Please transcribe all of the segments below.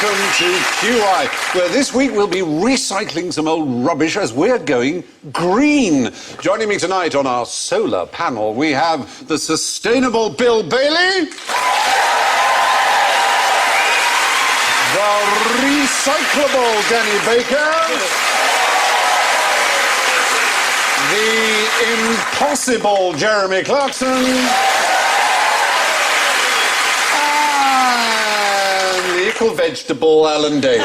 welcome to QI, where this week we'll be recycling some old rubbish as we're going green. Joining me tonight on our solar panel, we have the sustainable Bill Bailey, the recyclable Danny Baker, the impossible Jeremy Clarkson, vegetable Alan Davis.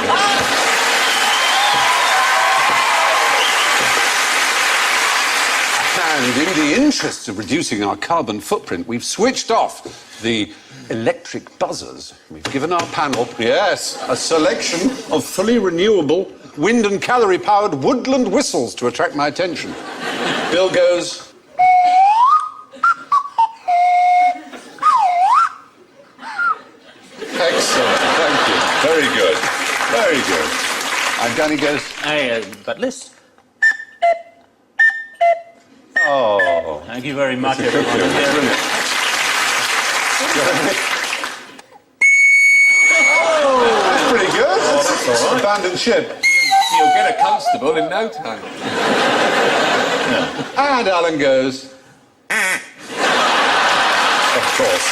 And in the interests of reducing our carbon footprint, we've switched off the electric buzzers. We've given our panel, yes, a selection of fully renewable wind and calorie-powered woodland whistles to attract my attention. Bill goes... Excellent, thank you. Very good, very good. And Danny goes... but listen. Oh. Thank you very much, Brilliant. everyone. Oh, that's pretty good. That's all right. Abandoned ship. You'll get a constable in no time. And Alan goes... Of course.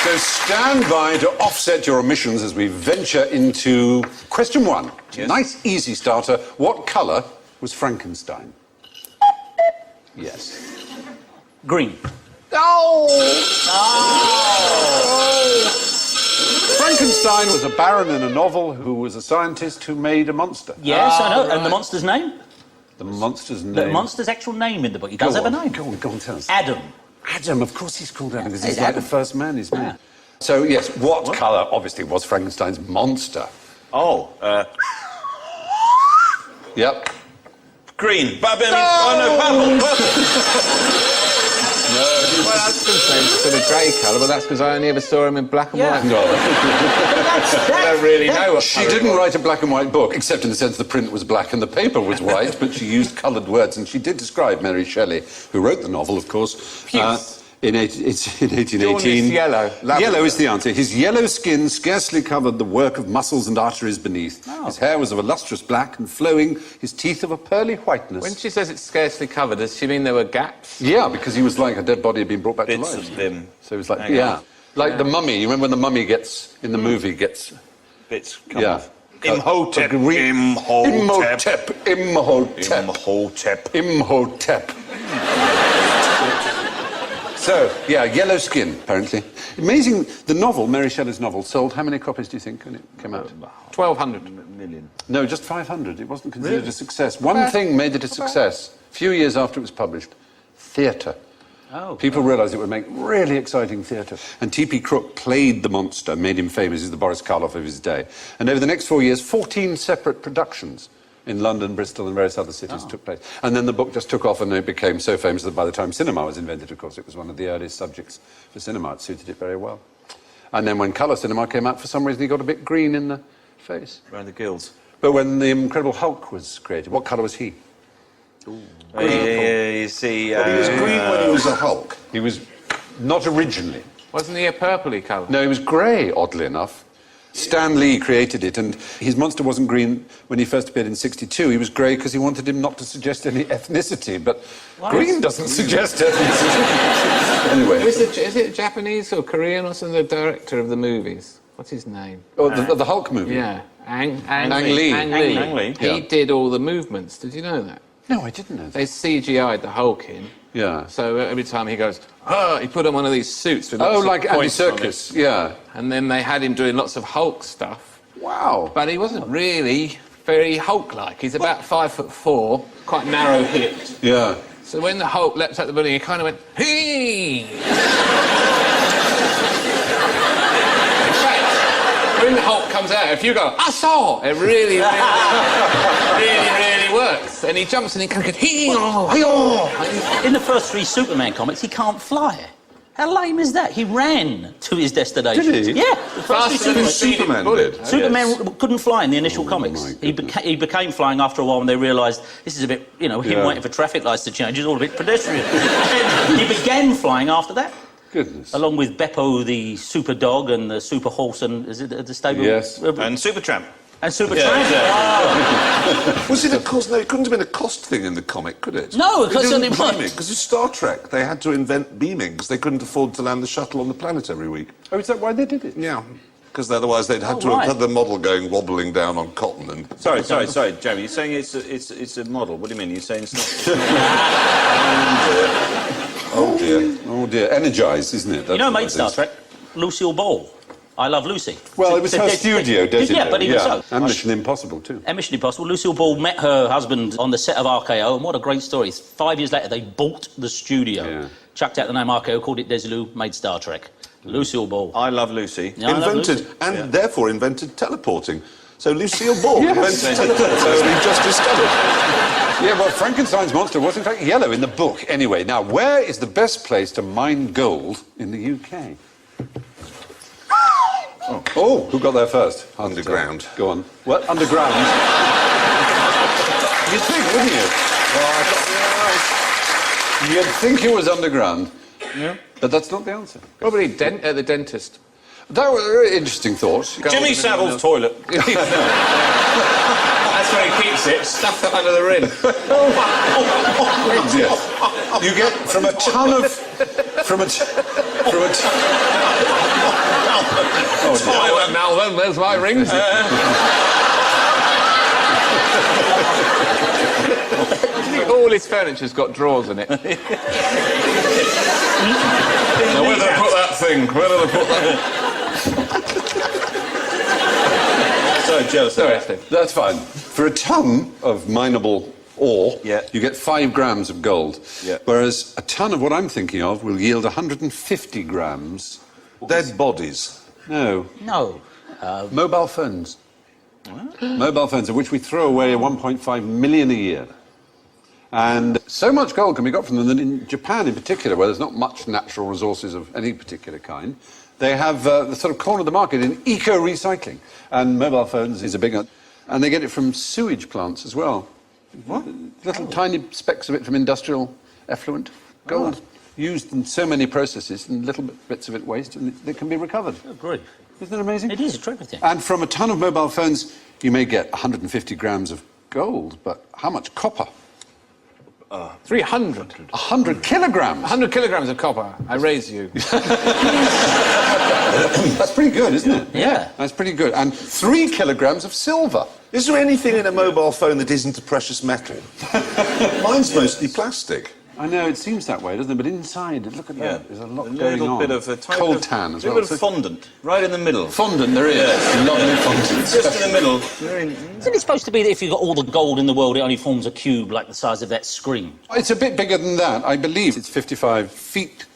So stand by to offset your emissions as we venture into question one. Yes. Nice, easy starter. What colour was Frankenstein? Yes. Green. Oh! Frankenstein was a baron in a novel who was a scientist who made a monster. Yes, I know. Right. And the monster's name? The monster's name? The monster's actual name in the book. He does have a name. Go on, tell us. Adam. Adam, of course he's called Adam, because he's It's like Adam. the first man, isn't he? So, yes, what colour, obviously, was Frankenstein's monster? Oh, Yep. green. Purple. Well, I was going to say sort of grey colour, but that's because I only ever saw him in black and white. No. I don't really know what She colour it didn't was. write a black and white book, except in the sense the print was black and the paper was white, but she used coloured words, and she did describe Mary Shelley, who wrote the novel, of course. It's in 1818. Jaundice yellow. Lovely. Yellow is the answer. His yellow skin scarcely covered the work of muscles and arteries beneath. Oh. His hair was of a lustrous black and flowing, his teeth of a pearly whiteness. When she says it's scarcely covered, does she mean there were gaps? Yeah, because he was like a dead body had been brought back Bits to life. of him. So it was like, Hang yeah. on. Like the mummy. You remember when the mummy gets, in the movie, gets... Bits come Yeah. off. Imhotep. Imhotep. Imhotep. Imhotep. Imhotep. So, yeah, yellow skin, apparently. Amazing. The novel, Mary Shelley's novel, sold how many copies do you think when it came out? 1,200. Million. No, just 500. It wasn't considered a success. One thing made it a success. A few years after it was published. Theatre. Oh. People realised it would make really exciting theatre. And T.P. Crook played the monster, made him famous. He's the Boris Karloff of his day. And over the next 4 years, 14 separate productions in London, Bristol and various other cities took place. And then the book just took off and it became so famous that by the time cinema was invented, of course, it was one of the earliest subjects for cinema. It suited it very well. And then when colour cinema came out, for some reason he got a bit green in the face. Around the gills. But when the Incredible Hulk was created, what colour was he? Yeah, you see... Well, he was green when he was a Hulk. He was not originally. Wasn't he a purpley colour? No, he was grey, oddly enough. Stan Lee created it, and his monster wasn't green when he first appeared in '62. He was grey because he wanted him not to suggest any ethnicity, but green doesn't suggest ethnicity. Anyway. Is it Japanese or Korean or something, the director of the movies? What's his name? Oh, the Hulk movie? Yeah. Ang Lee. Lee. He Yeah. did all the movements. Did you know that? No, I didn't know that. They CGI'd the Hulk in. Yeah. So every time he goes, he put on one of these suits with Oh, lots like of Andy points on it. Serkis, yeah. And then they had him doing lots of Hulk stuff. Wow. But he wasn't really very Hulk-like. He's about 5'4", quite narrow-hipped. Yeah. So when the Hulk leapt at the building, he kind of went, hey! In fact, when the Hulk comes out, if you go, I saw! It really, really works. And he jumps and he kind of goes, hey-oh, hey-oh! In the first 3 Superman comics, he can't fly. How lame is that? He ran to his destination. Did he? Yeah. The first 3 Faster than Superman did. Superman couldn't fly in the initial comics. my He became flying after a while when they realised this is a bit, him Yeah. waiting for traffic lights to change is all a bit pedestrian. And he began flying after that. Goodness. Along with Beppo, the super dog, and the super horse, and is it the stable? Yes. And Supertramp. And super Yeah, tramp. exactly. Was it a cost? No, it couldn't have been a cost thing in the comic, could it? No, because it wasn't. Because it's Star Trek. They had to invent beaming because they couldn't afford to land the shuttle on the planet every week. Oh, is that why they did it? Yeah. Because otherwise they'd had Oh, to right. have had the model going wobbling down on cotton and... Sorry, Jeremy. You're saying it's a model. What do you mean? You're saying it's not... Oh dear. Oh dear, Energize, isn't it? You know, That's what made it Star is. Trek, Lucille Ball. I Love Lucy. Well, it was her studio, didn't it? Yeah, but even so. And Mission Impossible, too. And Mission Impossible. Lucille Ball met her husband on the set of RKO, and what a great story. 5 years later, they bought the studio, Yeah. chucked out the name RKO, called it Desilu, made Star Trek. Lucille Ball. I Love Lucy. Yeah, I Love Invented, Lucy. and therefore invented teleporting. So Lucille Ball Yes. invented teleporting, as we just discovered. Yeah, well, Frankenstein's monster was, in fact, yellow in the book. Anyway, now, where is the best place to mine gold in the UK? Oh, who got there first? Hard to tell. Underground. Go on. What? Underground? You'd think, wouldn't you? You'd think it was underground. Yeah. But that's not the answer. Probably the dentist. That was a very interesting thought. Jimmy Savile's toilet. That's where he keeps it, stuffed up under the rim. Yes. You get from a ton of... Oh, now then, there's my rings. All his furniture's got drawers in it. Now, where did I put that thing? Where did I put that? Sorry, Joe. Sorry, Steve. That's fine. For a ton of mineable ore, Yeah. you get 5 grams of gold. Yeah. Whereas a ton of what I'm thinking of will yield 150 grams. Dead bodies. No, No. mobile phones. Mobile phones, of which we throw away 1.5 million a year. And so much gold can be got from them that in Japan in particular, where there's not much natural resources of any particular kind, they have the sort of corner of the market in eco-recycling. And mobile phones is a big one. And they get it from sewage plants as well. What? Little tiny specks of it from industrial effluent. Gold used in so many processes and little bits of it waste, and it can be recovered. Oh, great. Isn't that amazing? It is a terrific thing. And from a ton of mobile phones, you may get 150 grams of gold, but how much copper? 300. 100 kilograms! 100 kilograms of copper. I raise you. That's pretty good, isn't it? Yeah. That's pretty good. And 3 kilograms of silver. Is there anything in a mobile phone that isn't a precious metal? Mine's mostly plastic. I know, it seems that way, doesn't it? But inside, look at that. There's a lot going on. Bit of a type cold of, tan as a well. bit of fondant, right in the middle. Fondant, there is. Lovely fondant. Just in the middle. Isn't it supposed to be that if you've got all the gold in the world, it only forms a cube like the size of that screen? It's a bit bigger than that. I believe it's 55 feet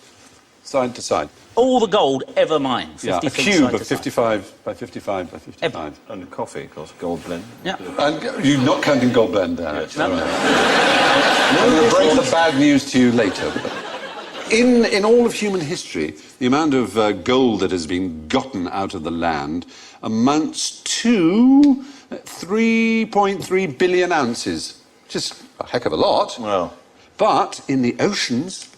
side to side. All the gold ever mined. 50 Yeah, a feet cube side of to side. 55 by 55 by 55. And coffee, of course, gold blend. Yeah. And you're not counting gold blend there, actually. I'm going to break the bad news to you later. In all of human history, the amount of gold that has been gotten out of the land amounts to 3.3 billion ounces, which is a heck of a lot. Well, But in the oceans,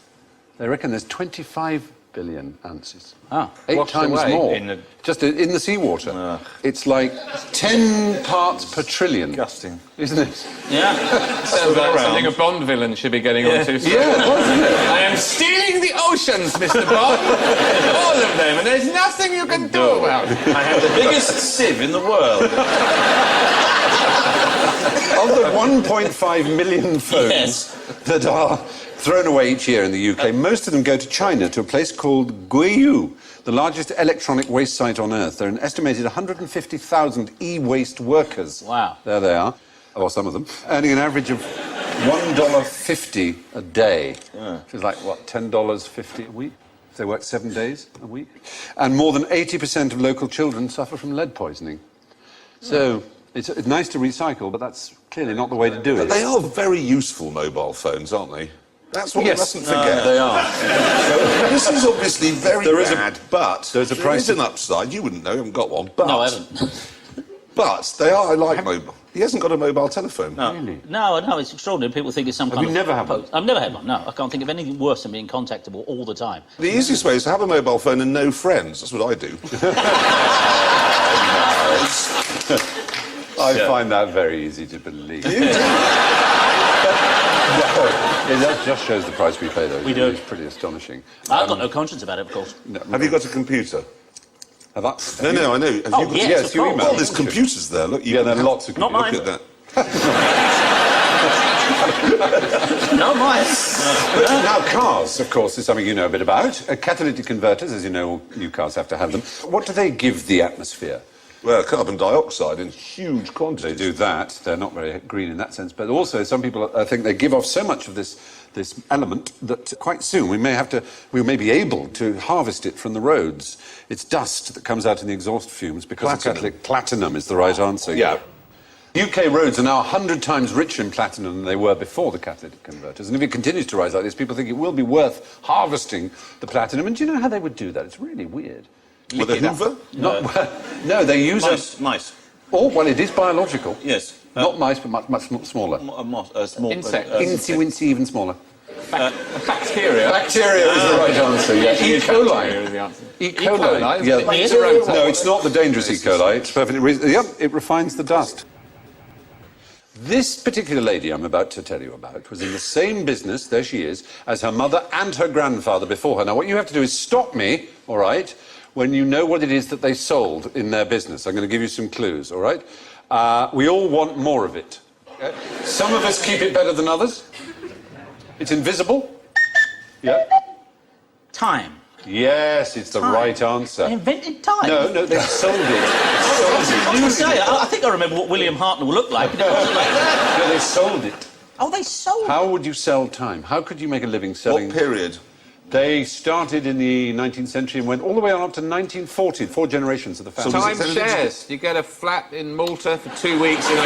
they reckon there's 25 billion ounces. Ah, 8 washed times away more. in Just in the seawater. It's like 10 parts per trillion. disgusting. Isn't it? Yeah. Sounds like something a Bond villain should be getting onto. Yeah, it was, isn't it? I am stealing the oceans, Mr. Bond. All of them, and there's nothing you can do about it. I have the biggest sieve in the world. Of the 1.5 million phones Yes. that are thrown away each year in the UK, most of them go to China, to a place called Guiyu, the largest electronic waste site on Earth. There are an estimated 150,000 e-waste workers. Wow. There they are, or some of them, earning an average of $1.50 a day. Which is like, what, $10.50 a week? If they work 7 days a week. And more than 80% of local children suffer from lead poisoning. So it's nice to recycle, but that's clearly not the way to do it. But they are very useful mobile phones, aren't they? That's what Yes. we mustn't forget. They are. This is obviously very There is a- bad, but there's a there price is an upside. You wouldn't know, you haven't got one. But, No, I haven't. but they are, I like mobile. He hasn't got a mobile telephone. No. Really? No, it's extraordinary. People think it's some kind you of... never had one? I've never had one, no. I can't think of anything worse than being contactable all the time. The easiest way is to have a mobile phone and no friends. That's what I do. I find that very easy to believe. That just shows the price we pay, though. We do. It's pretty astonishing. I've got no conscience about it, of course. Have you got a computer? Have I? No, I know. Have Oh, you got... yes, yes, of you course. email. Well, there's computers there. Look, you Yeah, can there are have- lots of Not computers. mine. Look at that. No, mine. Now, cars, of course, is something you know a bit about. Catalytic converters, as you know, all new cars have to have them. What do they give the atmosphere? Well, carbon dioxide in huge quantities. They do that. They're not very green in that sense. But also, some people think they give off so much of this element that quite soon we may be able to harvest it from the roads. It's dust that comes out in the exhaust fumes because of catalytic platinum is the right answer. Yeah. UK roads are now 100 times richer in platinum than they were before the catalytic converters. And if it continues to rise like this, people think it will be worth harvesting the platinum. And do you know how they would do that? It's really weird. With a Hoover? No, they use Mice. Oh, well, it is biological. Yes. Not mice, but much smaller. Small Insect. Incy-wincy, even smaller. Bacteria. Bacteria is the right answer, yes. E. Bacteria coli. is the answer. E. coli. coli, Yeah. isn't it? No, it's not the dangerous E. coli. It's perfectly reasonable. Yep, it refines the dust. This particular lady I'm about to tell you about was in the same business, there she is, as her mother and her grandfather before her. Now, what you have to do is stop me, all right, when you know what it is that they sold in their business. I'm going to give you some clues, all right? We all want more of it. Okay? Some of us keep it better than others. It's invisible. Yeah. Time. Yes, it's the Time. right They answer. invented time. No, they sold it. I was going to say, I think I remember what William Hartnell looked like, but it wasn't like that. No, they sold it. Oh, they sold How would you sell time? How could you make a living selling... What period? They started in the 19th century and went all the way on up to 1940, 4 generations of the family. was it Time selling shares. You get a flat in Malta for 2 weeks. In a...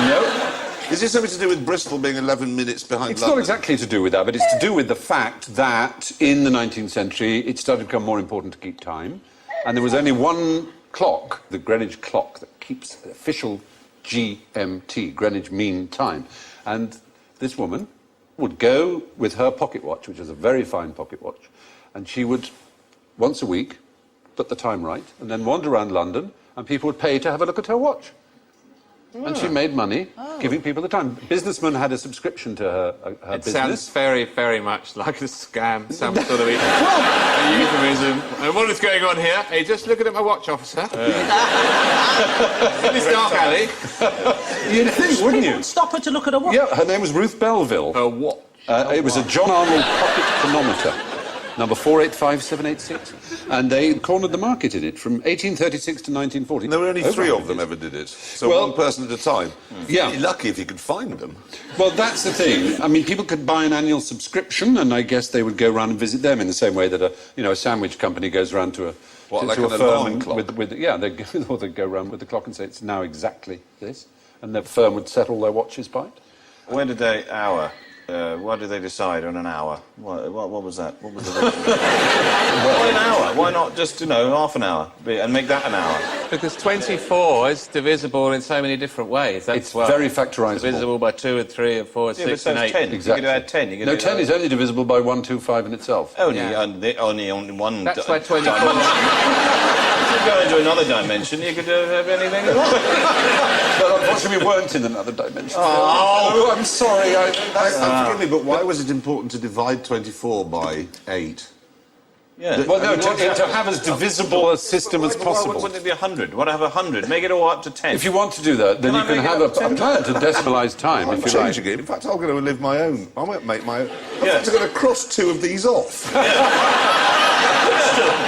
No, Is this something to do with Bristol being 11 minutes behind it's London? not exactly to do with that, but it's to do with the fact that in the 19th century it started to become more important to keep time, and there was only one clock, the Greenwich clock, that keeps official GMT, Greenwich Mean Time, and this woman would go with her pocket watch, which is a very fine pocket watch, and she would, once a week, put the time right, and then wander around London, and people would pay to have a look at her watch. And she made money giving people the time. Businessmen had a subscription to her It business. sounds very, very much like a scam, some sort of a euphemism. And what is going on here? Hey, just looking at my watch, officer. In this dark alley. You'd think, wouldn't you? Stop her to look at her watch. Yeah, her name was Ruth Belville. A watch. It was a John Arnold pocket chronometer, number 485786. And they cornered the market in it from 1836 to 1940. There were only Over 3 of 100 them years. ever did it. So Well- one person at a time. Yeah. You'd be lucky if you could find them. Well, that's the thing. I mean, people could buy an annual subscription, and I guess they would go around and visit them in the same way that a sandwich company goes around to a What, to like a an firm alarm and clock? or they go around with the clock and say it's now exactly this, and the firm would settle their watches by it. Why did they decide on an hour? What was that? What was the Why an hour? Why not just, half an hour and make that an hour? Because 24 is divisible in so many different ways. That's It's very factorisable. divisible by 2 and 3 and 4 and Yeah, but 6 so and it's 8. 10. Exactly. You could add 10. You could No, do 10 is only divisible by 1, 2, 5 in itself. Only, Yeah. only on one That's why 24. If you go into another dimension, you could have anything you want. But unfortunately, we weren't in another dimension. Oh, I'm sorry. Forgive me, but why was it important to divide 24 by 8? Yeah. Well, no, to have as divisible a system as Why possible. wouldn't it be 100? Why not have 100? Make it all up to 10. If you want to do that, then Can you I can make it have a up to 10? plan to decimalise time, I'm if you like. changing it. In fact, I'm going to live my own. I won't make my own. Yeah. I'm going to cross 2 of these off.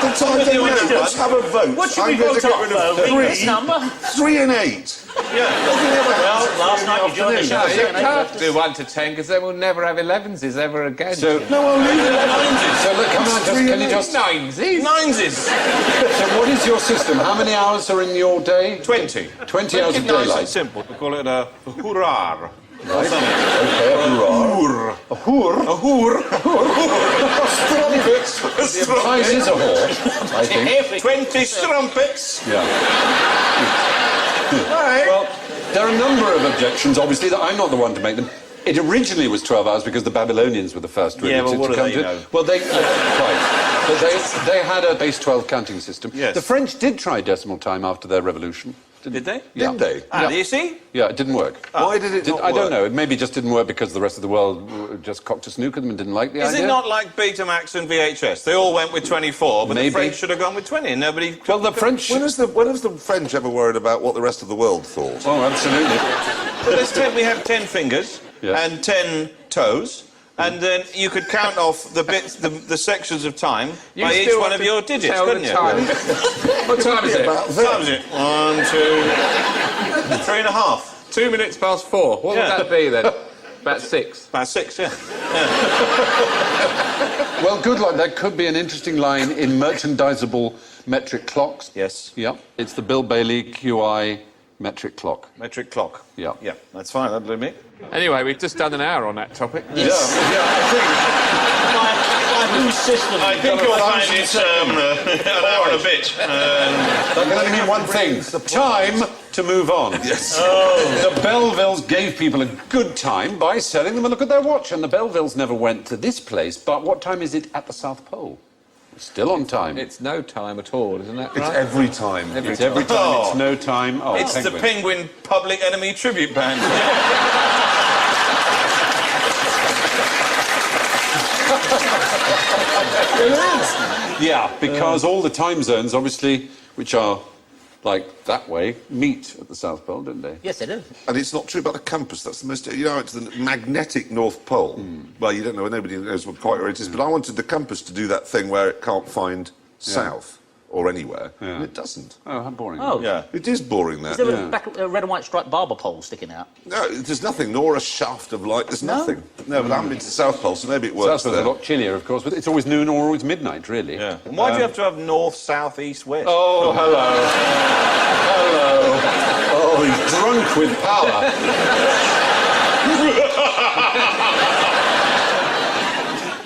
The time What do you want to do? let's have a vote. What should we I'm going vote to get off, rid though? of Read this 3, number. 3 and 8. Yeah. Well, last night you joined the show. No, you saying can't do 1 to 10 because then we'll never have 11s ever again. So, No, I'll leave it at so look, come on, can you just... 9s. Nineses. So what is your system? How many hours are in your day? 20. 20 hours of Nice and daylight. simple. We call it a hurrah. Okay, a hoor. A hoor? A hoor. Strumpets. The price is a whore, I think. 20 strumpets. Yeah. Anyway. Well, there are a number of objections, obviously, that I'm not the one to make them. It originally was 12 hours because the Babylonians were the first really Yeah, well, to what do come they to it. know? Well, right. But they had a base 12 counting system. Yes. The French did try decimal time after their revolution. Did they? Yeah. Did they? Ah, do you see? Yeah, it didn't work. Why did it not I don't work? know. It maybe just didn't work because the rest of the world just cocked a snook at them and didn't like the Is idea. it not like Betamax and VHS? They all went with 24, but Maybe. the French should have gone with 20, and nobody... Well, the French... When has the French ever worried about what the rest of the world thought? Oh, absolutely. But we have 10 fingers Yes. and 10 toes, and then you could count off the bits, the sections of time by each one of your digits, couldn't you? What time is it? What time is it? 1, 2, 3.5. 2 minutes past 4. What Yeah. would that be then? About 6. About 6, yeah. Well, good luck. That could be an interesting line in merchandisable metric clocks. Yes. Yeah. It's the Bill Bailey QI metric clock. Metric clock. Yeah. Yeah, that's fine, that'll do me. Anyway, we've just done an hour on that topic. Yes. My new system. I think you'll find it's an hour and a bit. That can only mean one thing. Time to move on. Yes. The Belvilles gave people a good time by selling them a look at their watch, and the Belvilles never went to this place, but what time is it at the South Pole? It's still on time. It's no time at all, isn't that It's right? every time. It's every time. Oh. It's no time. Oh, It's the Penguin Public Enemy Tribute Band. Yeah, because all the time zones, obviously, which are like that way, meet at the South Pole, don't they? Yes, they do. And it's not true about the compass. That's the most... You know, it's the magnetic North Pole. Well, you don't know, nobody knows quite where it is, but I wanted the compass to do that thing where it can't find south or anywhere, and it doesn't. Oh, how boring. Oh. Yeah. It is boring, that. Is there a red and white striped barber pole sticking out? No, there's nothing, nor a shaft of light. There's nothing. No, but I haven't been to the South Pole, so maybe it works South Pole's there. a lot chillier, of course, but it's always noon or always midnight, really. Yeah. And why do you have to have north, south, east, west? Oh, hello. Hello. Oh, he's drunk with power.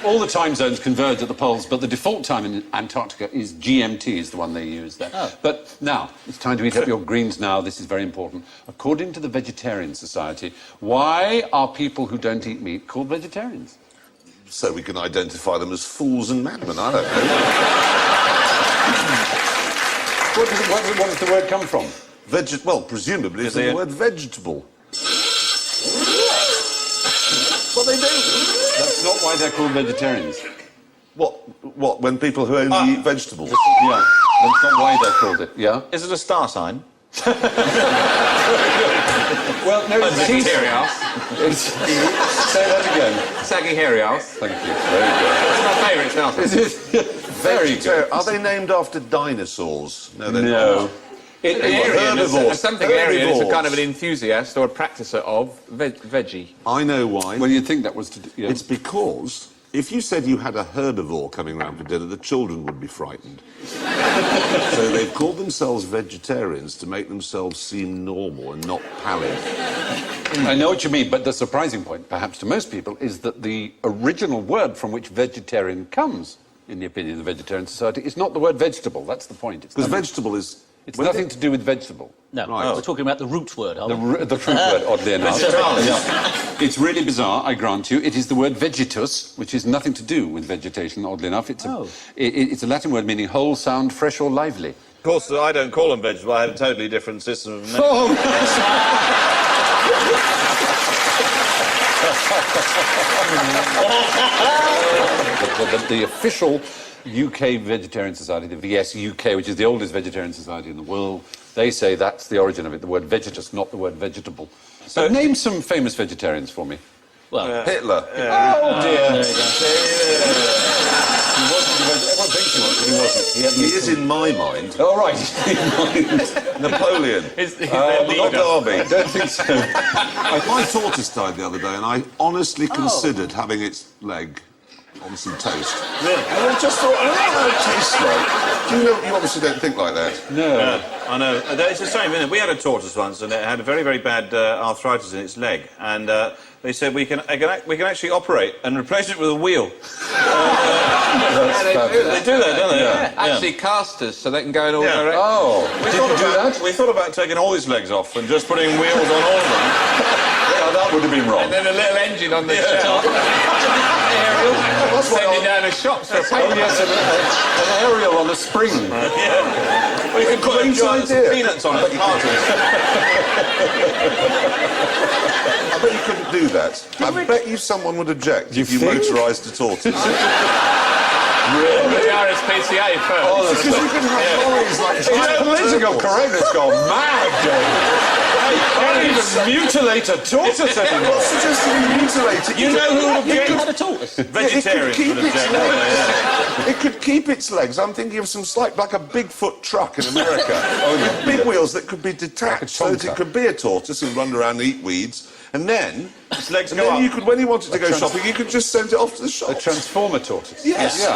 All the time zones converge at the poles, but the default time in Antarctica is GMT, is the one they use there. Oh. But now, it's time to eat up your greens now. This is very important. According to the Vegetarian Society, why are people who don't eat meat called vegetarians? So we can identify them as fools and madmen. I don't know. What does the word come from? Well, presumably it's they- the word vegetable. What they do. That's not why they're called vegetarians. What? When people who only eat vegetables? Yeah, that's not why they're called it. Yeah? Is it a star sign? Well, no, Sagittarius. Say that again. Sagittarius. Thank you. Very It's my favourite smelter. good. Very good. Are they named after dinosaurs? No, they're No. not. Aryan, herbivores. something Aryan is a kind of Herbivores. an enthusiast or a practicer of veggie. I know why. Well, you'd think that was to do... Yeah. It's because if you said you had a herbivore coming round for dinner, the children would be frightened. So they've called themselves vegetarians to make themselves seem normal and not pallid. I know what you mean, but the surprising point, perhaps to most people, is that the original word from which vegetarian comes, in the opinion of the Vegetarian Society, is not the word vegetable. That's the point. It's Because nothing- vegetable is... It's nothing to do with vegetable. No, Right. we're talking about the root word, aren't we? The fruit word, oddly enough. Vegetalis. Yeah. It's really bizarre, I grant you. It is the word vegetus, which is nothing to do with vegetation, oddly enough. It's, it's a Latin word meaning whole, sound, fresh or lively. Of course, I don't call them vegetable. I have a totally different system of... The official UK Vegetarian Society, the VS UK, which is the oldest vegetarian society in the world, they say that's the origin of it, the word vegetus, not the word vegetable. So name some famous vegetarians for me. Well, Hitler. Oh, dear. He wasn't a vegetarian. Everyone thinks he was, but he wasn't. He is in my mind. Oh, right. Napoleon. Is the Not leader. Derby. I don't think so. My tortoise died the other day, and I honestly considered having its leg on some toast. Really? And I just thought, I don't know how it tastes like. Do you know, you obviously don't think like that. No. Yeah, I know. It's the same, isn't it? We had a tortoise once, and it had a very, very bad arthritis in its leg, and they said we can actually operate and replace it with a wheel. They do that, don't they? Yeah. Actually, casters, so they can go in all directions. Oh, We thought about taking all his legs off and just putting wheels on all of them. Yeah, that would have been wrong. And then a little engine on the shelf. Aerial. Sending down the shops for a Oh, paint. yes, an aerial on a spring. We could put great giant idea. peanuts on it. I bet you couldn't do that. I bet you someone would object if you think? motorised a tortoise. The RSPCA first. Oh, Because you can have lorries like political correctness gone mad, Dave. Can't even mutilate a tortoise anymore. What's suggesting you mutilate it? You know who would You object? had a tortoise. Vegetarians would object. It could keep its legs. I'm thinking of some like a Bigfoot truck in America. With big wheels that could be detached so that it could be a tortoise and run around and eat weeds. And then, Its legs and go then up. you could, when you wanted to go shopping, you could just send it off to the A shop. transformer tortoise. Yes. Yeah.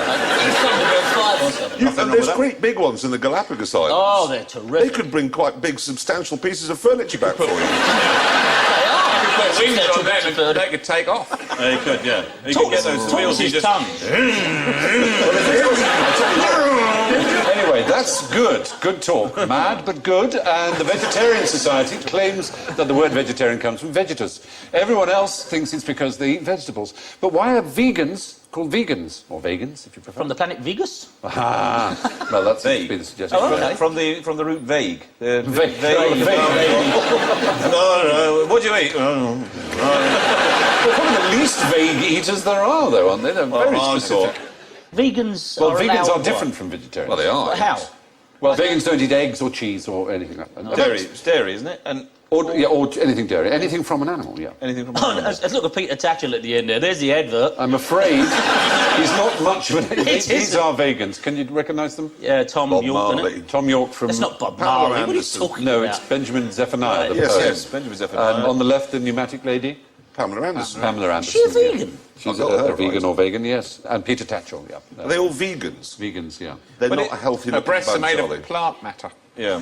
And there's great big ones in the Galapagos Islands. Oh, they're They terrific. could bring quite big, substantial pieces of furniture back for you. Put wings on them and they could take off. You could, yeah. You could get those wheels. You Tortoise's just. tongue. Anyway, that's good. Good talk. Mad, but good. And the Vegetarian Society claims that the word vegetarian comes from vegetas. Everyone else thinks it's because they eat vegetables. But why are vegans called vegans? Or vegans, if you prefer. From the planet Vegas? Ah, well, that's Vague. been the suggestion. Oh, okay. From the root vague. Vague. No, what do you eat? They're probably the least vague eaters there are, though, aren't they? They're very specific. Vegans Well, are vegans allowed are different from vegetarians. Well, they are. How? Well, vegans don't eat eggs or cheese or anything like that. Dairy. It's dairy, isn't it? And Or anything dairy. Anything from an animal, yeah. anything from. Oh, let's look at Peter Tatchell at the end there. There's the advert. I'm afraid he's not much of an... These isn't. are vegans. Can you recognise them? Yeah, Tom Bob York, Marley. isn't it? Tom York from... It's not Bob Pamela Marley. What are you Anderson. talking No, about? it's Benjamin Zephaniah, the Yes, poet. yes. Benjamin Zephaniah. And on the left, the pneumatic lady, Pamela Anderson. Pamela Anderson. She a yeah. vegan? She's I've got her a vegan right. or vegan, yes. And Peter Tatchell, yeah. Are they all vegans? Vegans, yeah. They're But not a healthy Her looking breasts are bunch, made are they? of plant matter. Yeah.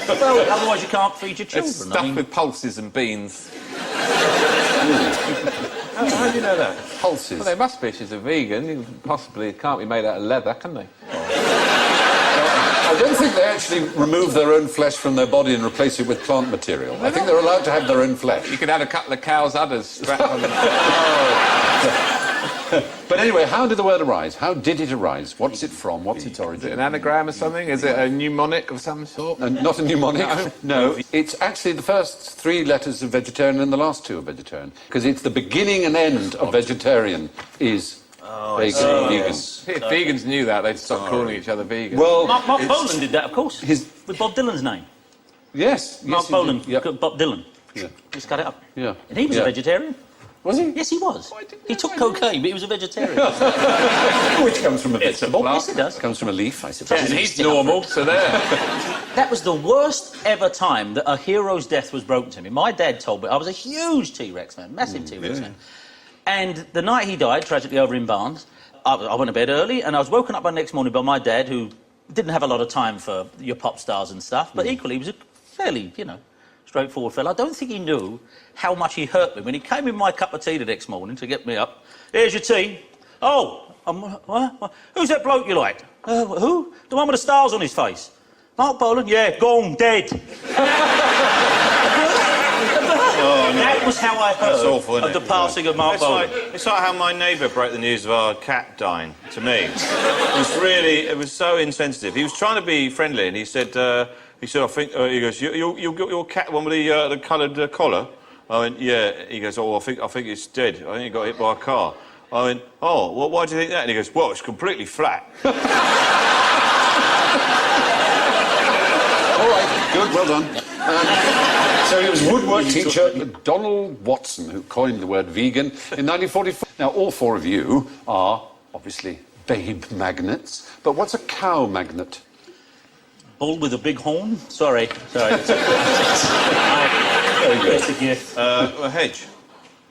Well, otherwise you can't feed your It's children. stuffed with pulses and beans. How do you know that? Pulses. Well, they must be. She's a vegan. You possibly can't be made out of leather, can they? I don't think they actually remove their own flesh from their body and replace it with plant material. I think they're allowed to have their own flesh. You could have a couple of cows' udders strapped on them. But anyway, how did the word arise? How did it arise? What's it from? What's its Is it origin? an anagram or something? Is it a mnemonic of some sort? Not a mnemonic? No. It's actually the first 3 letters of vegetarian and the last 2 of vegetarian. Because it's the beginning and end of vegetarian is vegan. If vegans knew that, they'd stop calling each other vegans. Well, Mark Bolan did that, of course. His- With Bob Dylan's name. yes. Mark yes, he Bolan, did. Yeah. Bob Dylan. Yeah. Just cut it up. Yeah. And he was a Yeah. vegetarian. Was he? Yes, he was. He took cocaine, but he was a vegetarian. Which comes from a vegetable. Yes, it does. Comes from a leaf, I suppose. and he's normal, so there. That was the worst ever time that a hero's death was broken to me. My dad told me I was a huge T-Rex fan, massive T-Rex fan. And the night he died, tragically over in Barnes, I went to bed early and I was woken up the next morning by my dad, who didn't have a lot of time for your pop stars and stuff, but equally he was a fairly, straightforward fella. I don't think he knew how much he hurt me when he came in my cup of tea the next morning to get me up. Here's your tea. Oh, what? Who's that bloke you like? Who? The one with the stars on his face. Mark Bolan? Yeah, gone, dead. That was how I heard That's awful, isn't of the it? passing of Mark Bolan. It's like how my neighbour broke the news of our cat dying to me. It was so insensitive. He was trying to be friendly, and he said, I think, he goes, you got your cat one with the coloured collar? I went, yeah. He goes, oh, I think it's dead. I think it got hit by a car. I went, oh, well, why do you think that? And he goes, well, it's completely flat. All right, good, well done. So he was woodwork teacher Donald Watson, who coined the word vegan in 1944. Now, all 4 of you are, obviously, babe magnets. But what's a cow magnet? Bull with a big horn? Sorry. Very good. It's a gift. A hedge.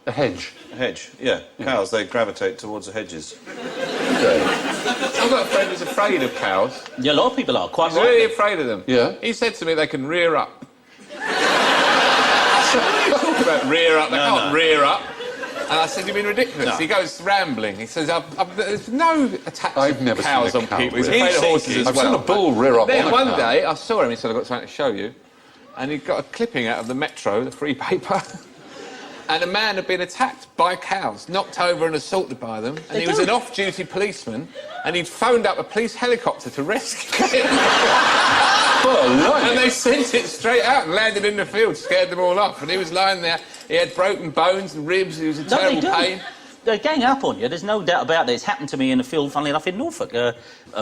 A hedge. A hedge, yeah. Cows, they gravitate towards the hedges. I've got a friend who's afraid of cows. Yeah, a lot of people are, quite He's right. really afraid of them. Yeah. He said to me they can rear up. I said, what are you talking about, rear up? They can't rear up. And I said, you've been ridiculous. No. He goes rambling. He says, there's no attacks I've of never cows seen a on cow people. He's rear. afraid of horses as I've well. seen a bull rear up Then on a one cow. day, I saw him, he said, I've got something to show you. And he got a clipping out of the Metro, the free paper. And a man had been attacked by cows, knocked over and assaulted by them. And he was an off-duty policeman, and he'd phoned up a police helicopter to rescue him. And they sent it straight out and landed in the field, scared them all off. And he was lying there, he had broken bones and ribs, he was in terrible pain. They gang up on you, there's no doubt about it. It's happened to me in a field, funnily enough, in Norfolk. Were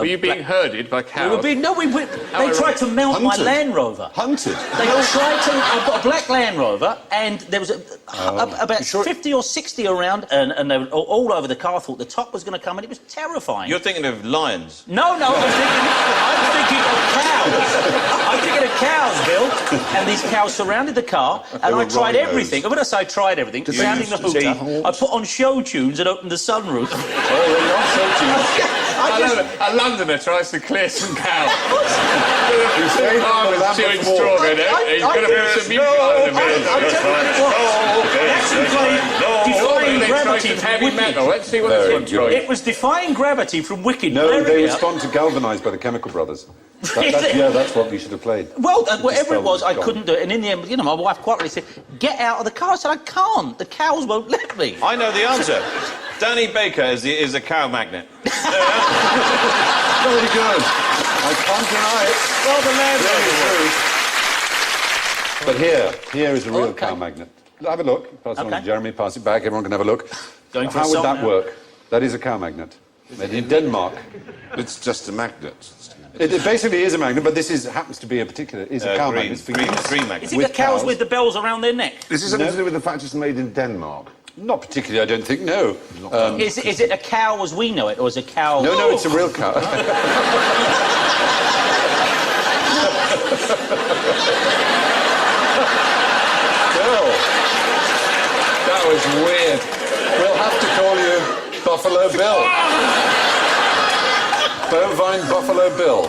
you being herded by cows? They tried to mount my Land Rover. Hunted? They tried to... I've got a black Land Rover, and there was about 50 or 60 around, and they were all over the car. I thought the top was going to come, and it was terrifying. You're thinking of lions. No, I was thinking of cows. I'm thinking of cows, Bill. And these cows surrounded the car, and I tried rhinos. everything. When I say I tried everything, surrounding the use hooter, I put on show tunes and opened the sunroof. A Londoner tries to clear some cows. He's chewing strawberry. He's going to put some music on in a minute. I'm telling you what, I actually played Defying Gravity from heavy Wicked. metal. Let's see what this one's trying. It was Defying Gravity from Wicked. No, blaring they out. respond to Galvanised by the Chemical Brothers. Really? Yeah, that's what we should have played. Well, whatever it was, Dispel I was couldn't do it. And in the end, my wife quite rightly said, get out of the car. I said, I can't. The cows won't let me. I know the answer. Danny Baker is a cow magnet. Very good. I can't deny it. Well, the Land Rover. But here is a real Okay. cow magnet. Have a look. Pass it on to Okay. Jeremy, pass it back. Everyone can have a look. Going for How a would song that now. work? That is a cow magnet. Made in Denmark. It's just a magnet. It basically is a magnet, but this happens to be a particular... Is a cow green, magnet. It's for green, use. green magnet. Is it With the cows cows. with the bells around their neck? Is this something to do with the fact it's made in Denmark? Not particularly, I don't think, no. Is it a cow as we know it, or is a cow... No, it's a real cow. Bill, That was weird. we'll have to call you Buffalo Bill. Bovine Buffalo Bill.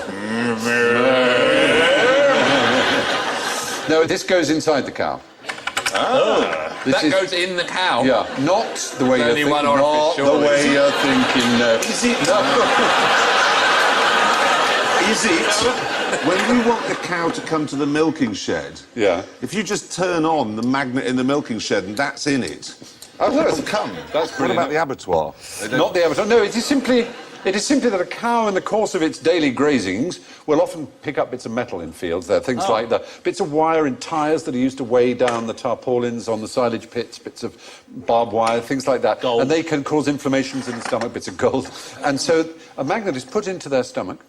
No, this goes inside the cow. This That goes in the cow. Yeah, not the way you're only thinking. one orifice, Not the surely. way you're thinking. No. Is it? Is it? When we want the cow to come to the milking shed, Yeah. if you just turn on the magnet in the milking shed and that's in it, Oh, no, it'll come. That's What brilliant. about the abattoir? Not the abattoir. No, it is simply that a cow in the course of its daily grazings will often pick up bits of metal in fields. There are things like the bits of wire in tyres that are used to weigh down the tarpaulins on the silage pits, bits of barbed wire, things like that. Gold. And they can cause inflammations in the stomach, bits of gold. And so a magnet is put into their stomach,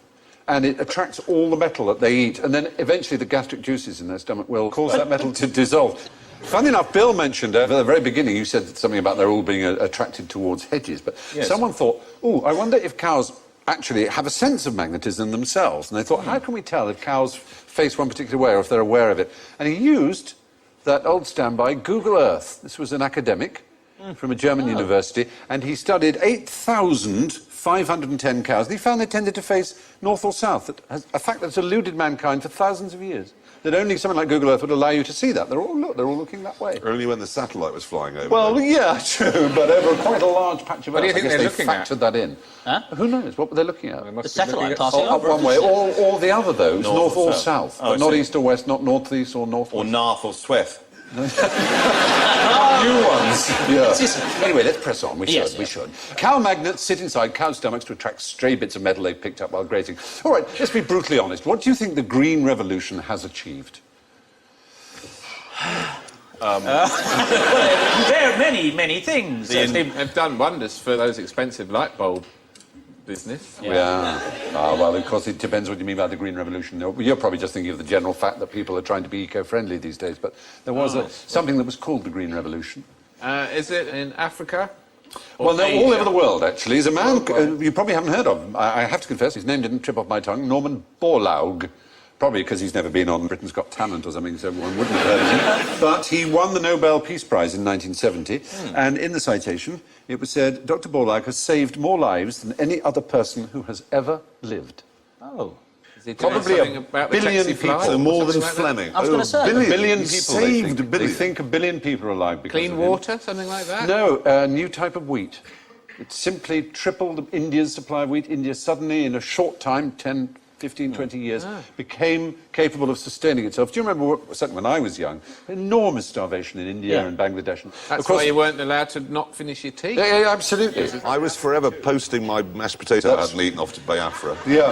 and it attracts all the metal that they eat, and then eventually the gastric juices in their stomach will cause that metal to dissolve. Funny enough, Bill mentioned at the very beginning, you said something about they're all being attracted towards hedges, but someone thought, I wonder if cows actually have a sense of magnetism themselves. And they thought, how can we tell if cows face one particular way or if they're aware of it? And he used that old standby, Google Earth. This was an academic from a German university, and he studied 8,510 cows, and he found they tended to face north or south, a fact that's eluded mankind for thousands of years. That only something like Google Earth would allow you to see that. They're all looking that way. Only when the satellite was flying over. Well, yeah, true, but over quite a large patch of What do Earth, you think I they're guess they looking at? factored that in. Huh? Who knows? What were they looking at? The satellite passing Up over. one way, or the other, though. It's north or south. south, Oh, but I not see. east or west, not north-east or north. Or Narth or Sweth. New ones. Yeah. Anyway, let's press on. We should. Yes, We yes. should. Cow magnets sit inside cow stomachs to attract stray bits of metal they've picked up while grazing. All right, let's be brutally honest. What do you think the Green Revolution has achieved? There are many things. They've done wonders for those expensive light bulb business. Yeah. Well, of course, it depends what you mean by the Green Revolution. You're probably just thinking of the general fact that people are trying to be eco-friendly these days, but there was something that was called the Green Revolution. Is it in Africa? Or Well, no, all Asia? over the world, actually. There's a man you probably haven't heard of. I have to confess, his name didn't trip off my tongue, Norman Borlaug. Probably because he's never been on Britain's Got Talent or something, so everyone wouldn't have heard of him. But he won the Nobel Peace Prize in 1970, and in the citation, it was said, Dr. Borlaug has saved more lives than any other person who has ever lived. Oh. Is he doing Probably something a about the billion taxi flight? people. So more than Something like that? Fleming. I was gonna say. billion. A billion He people, saved they a billion. They think a billion people are alive because Clean of him. water, something like that? No, a new type of wheat. It simply tripled India's supply of wheat. India suddenly, in a short time, 10, 15, 20 years, became capable of sustaining itself. Do you remember, certainly when I was young, enormous starvation in India and Bangladesh? And That's of course, why you weren't allowed to not finish your tea. yeah, absolutely. I was forever posting my mashed potato I hadn't eaten off to Biafra. Yeah.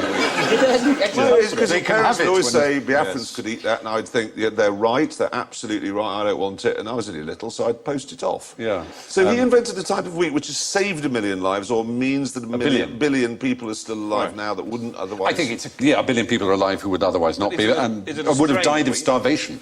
Well, it's because They the can parents have would it always when say Biafrans could eat that, and I'd think, yeah, they're right, they're absolutely right, I don't want it, and I was only little, so I'd post it off. Yeah. So he invented a type of wheat which has saved a million lives, or means that a billion. billion people are still alive now that wouldn't otherwise... I think it's a billion people are alive who would otherwise not be, and is it a would have strain died of wheat? starvation.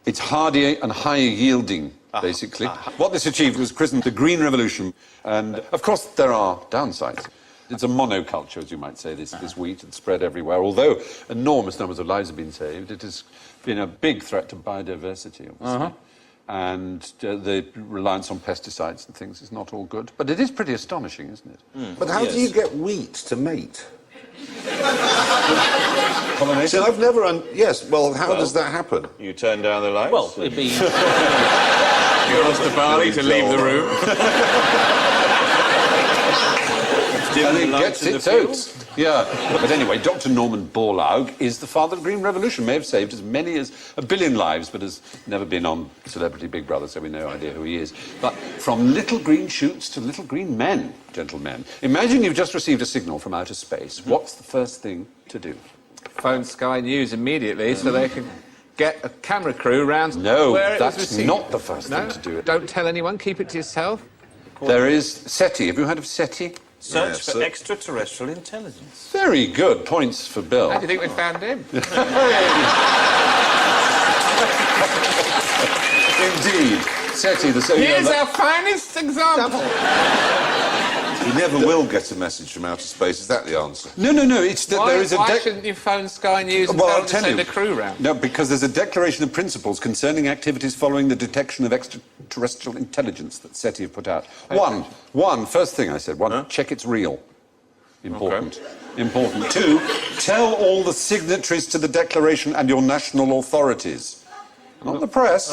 It's hardier and higher yielding, basically. What this achieved was christened the Green Revolution, and of course there are downsides. It's a monoculture, as you might say, this wheat. It's spread everywhere. Although enormous numbers of lives have been saved, it has been a big threat to biodiversity, obviously. And the reliance on pesticides and things is not all good. But it is pretty astonishing, isn't it? But how do you get wheat to mate? Pollination? See, I've never... Yes, well, how does that happen? You turn down the lights. Well, it'd be... You asked the barley to leave the room. dim And the it lights gets in the its field. oats. Yeah. But anyway, Dr. Norman Borlaug is the father of the Green Revolution. May have saved as many as a billion lives, but has never been on Celebrity Big Brother, so we have no idea who he is. But from little green shoots to little green men, gentlemen. Imagine you've just received a signal from outer space. What's the first thing to do? Phone Sky News immediately so they can get a camera crew round No, where it was that's received. not the first No? thing to do. Don't tell anyone, keep it to yourself. There is SETI. Have you heard of SETI? Search Yes, for sir. extraterrestrial intelligence. Very good. Points for Bill. How do you think we found him? Indeed. SETI, the... Here's our finest example. You never will get a message from outer space, is that the answer? No, it's that Why, there is a... why shouldn't you phone Sky News and Well, tell I'll them to tell send you. a crew round? No, because there's a declaration of principles concerning activities following the detection of extraterrestrial intelligence that SETI have put out. First thing I said, check it's real. Important. Important. 2, tell all the signatories to the declaration and your national authorities. Not the press.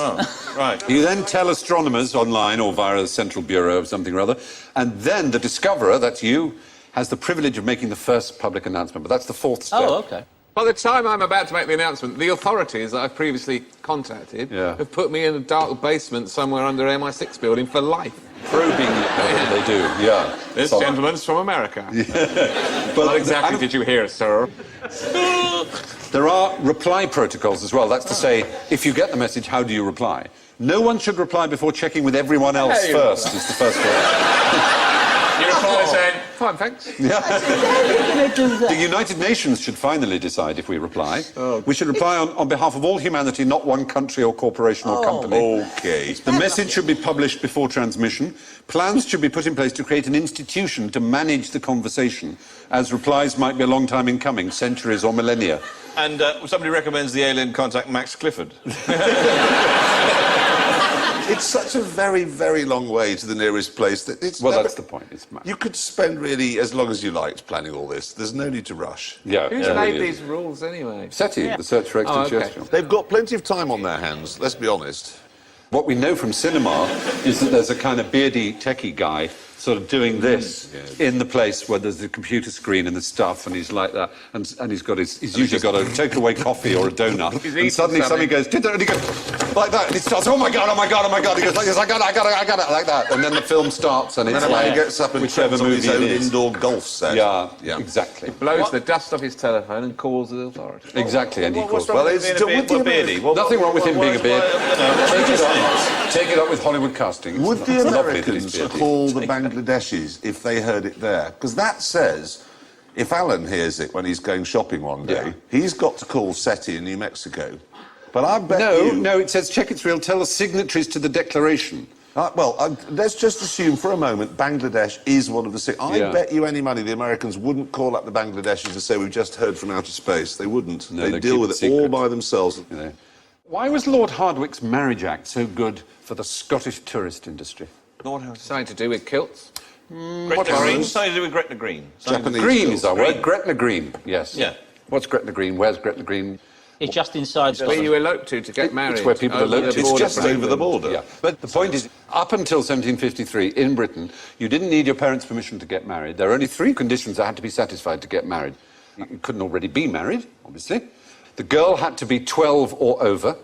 Right. You then tell astronomers online or via the Central Bureau of something or other, and then the discoverer, that's you, has the privilege of making the first public announcement. But that's the fourth step. Oh, OK. By the time I'm about to make the announcement, the authorities that I've previously contacted have put me in a dark basement somewhere under MI6 building for life. Probing they do, yeah. This So- gentleman's from America. But What exactly did you hear, sir? There are reply protocols as well. That's to say, if you get the message, how do you reply? No one should reply before checking with everyone else Hey. first, is the first one. You reply saying, fine, thanks. The United Nations should finally decide if we reply. We should reply on behalf of all humanity, not one country or corporation or company. OK. The message should be published before transmission. Plans should be put in place to create an institution to manage the conversation, as replies might be a long time in coming, centuries or millennia. And somebody recommends the alien contact Max Clifford. It's such a very, very long way to the nearest place that it's... Well, never- that's the point. It's You could spend really as long as you liked planning all this. There's no need to rush. yeah. Who's yeah, made really these rules anyway? SETI, the Search for Extraterrestrial. They've got plenty of time on their hands, let's be honest. What we know from cinema is that there's a kind of beardy techie guy sort of doing this in the place where there's the computer screen and the stuff, and he's like that, and he's usually got a takeaway coffee or a donut, and suddenly something goes, and he goes like that, and he starts, oh my god, he goes like this, I got it, like that, and then the film starts, and And it's then like he gets up and whichever whichever on his movie own it is. indoor golf set. Yeah, exactly. Blows the dust off his telephone and calls the authorities. Exactly, and he calls... Well, it's with the beardy. Nothing wrong with him being a beard. Take it up with Hollywood casting. Would It's the lovely that Americans he's beardy. call the Bangladeshis if they heard it there? Because that says, if Alan hears it when he's going shopping one day, he's got to call SETI in New Mexico. But I bet No, it says check it's real, tell the signatories to the declaration. Let's just assume for a moment Bangladesh is one of the six. I bet you any money the Americans wouldn't call up the Bangladeshis and say, we've just heard from outer space. They wouldn't. No, they deal with it all by themselves. You know. Why was Lord Hardwicke's Marriage Act so good for the Scottish tourist industry? Something to do with kilts? Gretna Green? Something to do with Gretna Green. Japanese Green is our Green. word. Gretna Green, yes. Yeah. What's Gretna Green? Where's Gretna Green? It's just inside Where Scotland. you elope to get married. It's where people over elope the to. It's border just from over England. the border. Yeah, but the point is, up until 1753, in Britain, you didn't need your parents' permission to get married. There were only 3 conditions that had to be satisfied to get married. You couldn't already be married, obviously. The girl had to be 12 or over.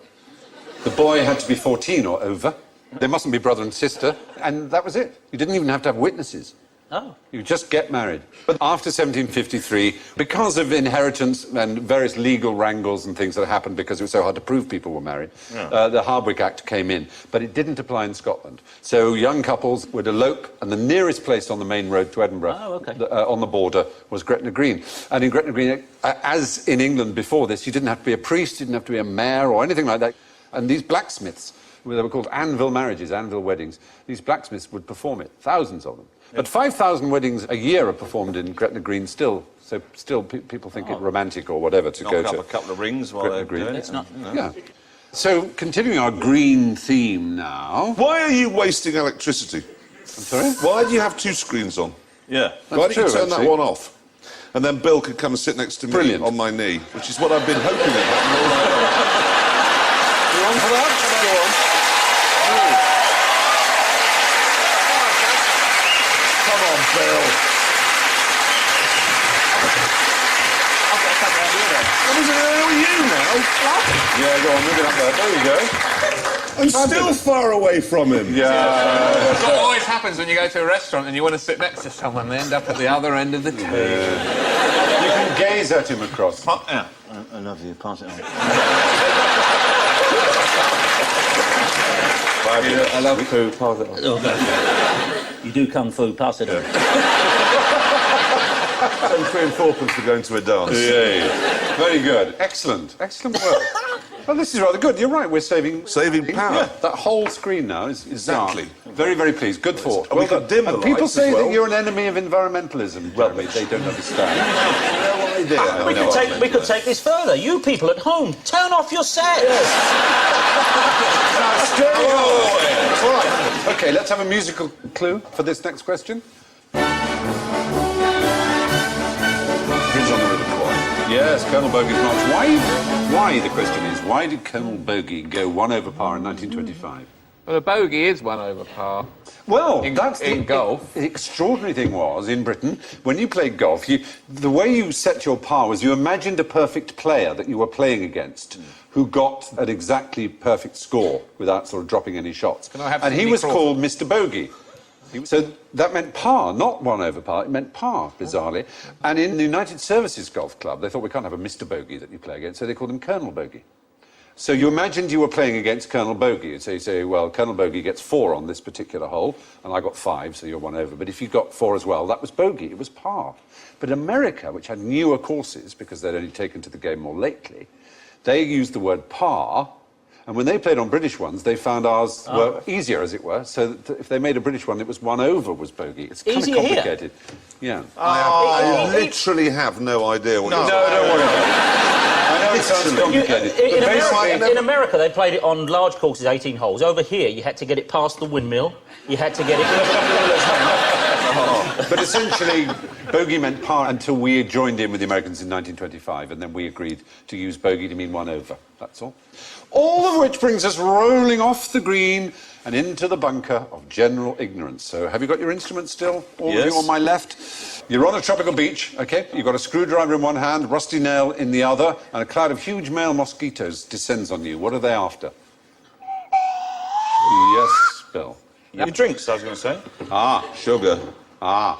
The boy had to be 14 or over. They mustn't be brother and sister. And that was it. You didn't even have to have witnesses. Oh. You just get married. But after 1753, because of inheritance and various legal wrangles and things that happened because it was so hard to prove people were married, the Hardwicke Act came in. But it didn't apply in Scotland. So young couples would elope, and the nearest place on the main road to Edinburgh, on the border, was Gretna Green. And in Gretna Green, as in England before this, you didn't have to be a priest, you didn't have to be a mayor or anything like that. And these blacksmiths, they were called anvil marriages, anvil weddings, these blacksmiths would perform it, thousands of them. But 5,000 weddings a year are performed in Gretna Green still, so still people think it romantic or whatever to go Knock to. up a couple of rings while Gretna they're Green. doing It's it. not. Yeah. So, continuing our green theme now. Why are you wasting electricity? I'm sorry? Why do you have 2 screens on? Yeah. Why don't you true, turn actually. that one off? And then Bill could come and sit next to me Brilliant. on my knee, which is what I've been hoping it happened all night long. You on for that? Go on. Come on, Bill. What is it with you now? Yeah, go on, move it up there. There you go. I'm still far away from him. Yeah. That's what always happens when you go to a restaurant and you want to sit next to someone, they end up at the other end of the table. You can gaze at him across. Yeah. I love you. Pass it on. I love poo. Pass it on. Oh, you do kung fu, pass it on. So 3 and 4 pence for going to a dance. Yeah. Very good. Excellent. Excellent work. Well, this is rather good. You're right, we're saving power. Yeah, that whole screen now is Exactly. dark. Very, very pleased. Good thought. And we could dim the and people lights say as well. that you're an enemy of environmentalism, Jeremy. They don't understand. No idea. We could take this further. You people at home, turn off your set. All right. OK, let's have a musical clue for this next question. Bridge on the River Kwai. Yes, Colonel Bogey's March. Why, the question is, why did Colonel Bogey go 1 over par in 1925? Well, the bogey is 1 over par. Well, In- that's in golf. The extraordinary thing was, in Britain, when you played golf, the way you set your par was you imagined a perfect player that you were playing against who got an exactly perfect score without sort of dropping any shots. Can I have and he Sidney was Crawford? called Mr. Bogey. So that meant par, not 1 over par, it meant par, bizarrely. And in the United Services Golf Club, they thought we can't have a Mr. Bogey that you play against, so they called him Colonel Bogey. So you imagined you were playing against Colonel Bogey. So you say, well, Colonel Bogey gets 4 on this particular hole, and I got 5, so you're 1 over. But if you got 4 as well, that was bogey, it was par. But America, which had newer courses, because they'd only taken to the game more lately, they used the word par, and when they played on British ones, they found ours were easier, as it were. So that if they made a British one, it was 1 over was bogey. It's kind of Easier here? complicated. Yeah. I literally have no idea what you're No, saying. don't worry about it. I know it sounds complicated. In but basically, in America, they played it on large courses, 18 holes. Over here, you had to get it past the windmill. You had to get it... But essentially, bogey meant par until we joined in with the Americans in 1925, and then we agreed to use bogey to mean 1 over. That's all. All of which brings us rolling off the green and into the bunker of general ignorance. So have you got your instruments still? All of Yes. you on my left? You're on a tropical beach, OK? You've got a screwdriver in one hand, rusty nail in the other, and a cloud of huge male mosquitoes descends on you. What are they after? Yes, Bill. Your drinks, I was going to say. Sugar.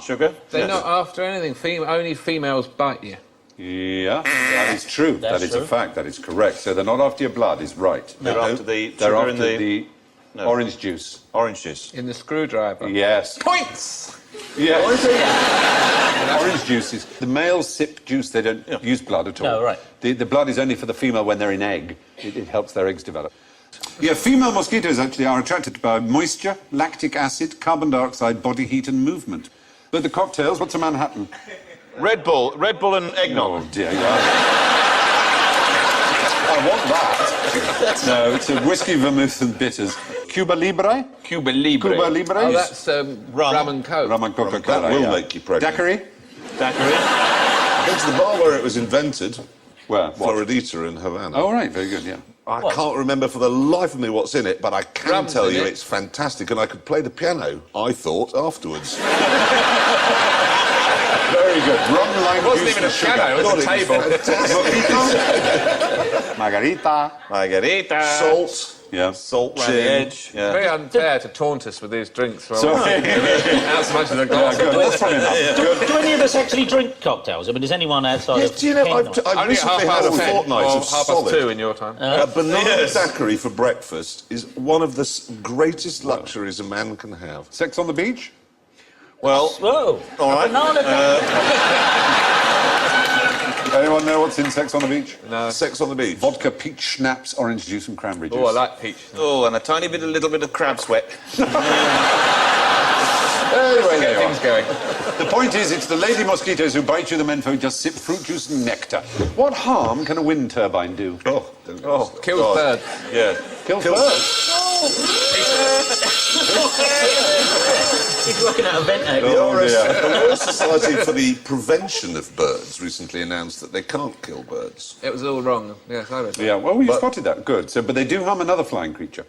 Sugar? They're not after anything. Only females bite you. Yeah, that is true. That's That is true. a fact. That is correct. So they're not after your blood, is right. They're after the They're sugar after in the No. orange juice. Orange juice. In the screwdriver. Yes. Points! Yes. Orange juice is... The males sip juice, they don't use blood at all. No, right. The blood is only for the female when they're in egg. It helps their eggs develop. Yeah, female mosquitoes actually are attracted by moisture, lactic acid, carbon dioxide, body heat and movement. But the cocktails, what's a Manhattan? Red Bull and eggnog. Oh, dear God. I want that. No, it's a whiskey, vermouth and bitters. Cuba Libre? Cuba Libre. Cuba Libre? Oh, that's rum and coke. Rum and Coca-Cola, That will yeah. make you pregnant. Daiquiri? Daiquiri. Go to the bar where it was invented, Where? What? Floridita in Havana. Oh, right, very good, yeah. I can't remember for the life of me what's in it, but I can Rum's tell in you it. it's fantastic, and I could play the piano, I thought, afterwards. Very good. Rum, lime, It wasn't juice even a and sugar. piano, it was a God, table. fantastic. Margarita. Margarita. Salt. Yeah. Salt round the Gin. edge. Yeah. Very unfair to taunt us with these drinks. Well, So- out so much as a glass. Good, that's probably enough. Do any of us actually drink cocktails? I mean, does anyone outside Yes, of do you know, Ken I've or- Only recently at had a 10:30 fortnight or of 2:30 solid. in your time. A banana Yes. daiquiri for breakfast is one of the greatest luxuries a man can have. Sex on the beach? Well, Whoa! all right. Anyone know what's in Sex on the Beach? No. Sex on the beach. Vodka, peach schnapps, orange juice and cranberry juice. Oh, I like peach. Oh, and a little bit of crab sweat. Anyway, Get there you things are. going. The point is, it's the lady mosquitoes who bite you, the men folk just sip fruit juice and nectar. What harm can a wind turbine do? Oh, Kills God. birds. Yeah. Kills birds. He's looking at a vent The Oh, the Royal Society for the Prevention of Birds recently announced that they can't kill birds. It was all wrong. Yes, I read that. Yeah, well, you But- spotted that. Good. So, but they do harm another flying creature.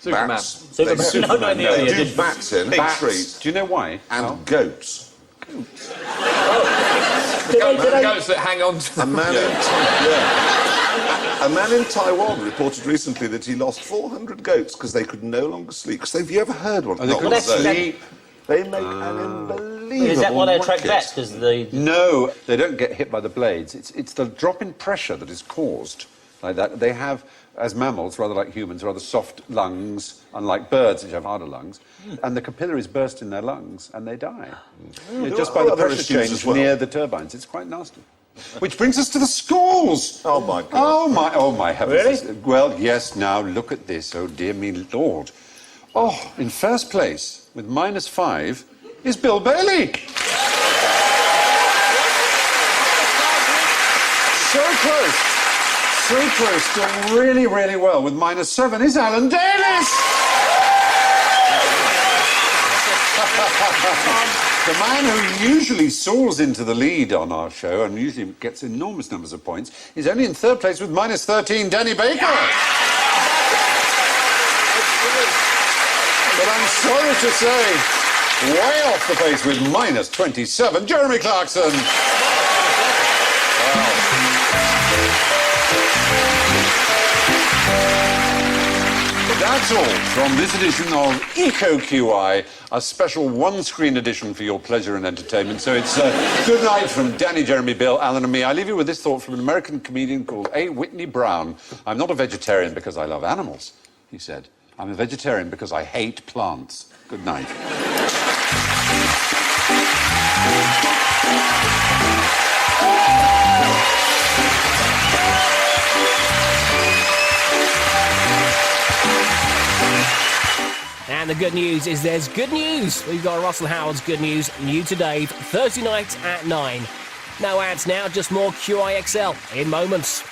Superman. Bats. Superman. They, No, no, no, they yeah, do did- bats in, Bats. trees, Do you know why? and goats. Goats that hang on to A man, a man in Taiwan reported recently that he lost 400 goats because they could no longer sleep. Because have you ever heard one? They Not couldn't one of those. sleep. They make an unbelievable Is that why they attract racket. bats? Because they... No, they don't get hit by the blades. It's the drop in pressure that is caused like that. They have, as mammals, rather like humans, rather soft lungs, unlike birds, which have harder lungs. And the capillaries burst in their lungs and they die. Yeah, just by are the other pressure issues change as well. near the turbines. It's quite nasty. Which brings us to the schools. Oh, my God. Oh, my heavens. Really? Well, yes, now look at this. Oh, dear me, Lord. Oh, in first place, with -5, is Bill Bailey. So close, doing really, really well. With -7 is Alan Dalis. The man who usually soars into the lead on our show and usually gets enormous numbers of points is only in third place with -13, Danny Baker. But I'm sorry to say, way off the pace with -27, Jeremy Clarkson. That's all from this edition of EcoQI, a special one-screen edition for your pleasure and entertainment. So it's good night from Danny, Jeremy, Bill, Alan and me. I leave you with this thought from an American comedian called A. Whitney Brown. I'm not a vegetarian because I love animals, he said. I'm a vegetarian because I hate plants. Good night. And the good news is there's good news. We've got Russell Howard's good news, new today, Thursday night at 9. No ads now, just more QIXL in moments.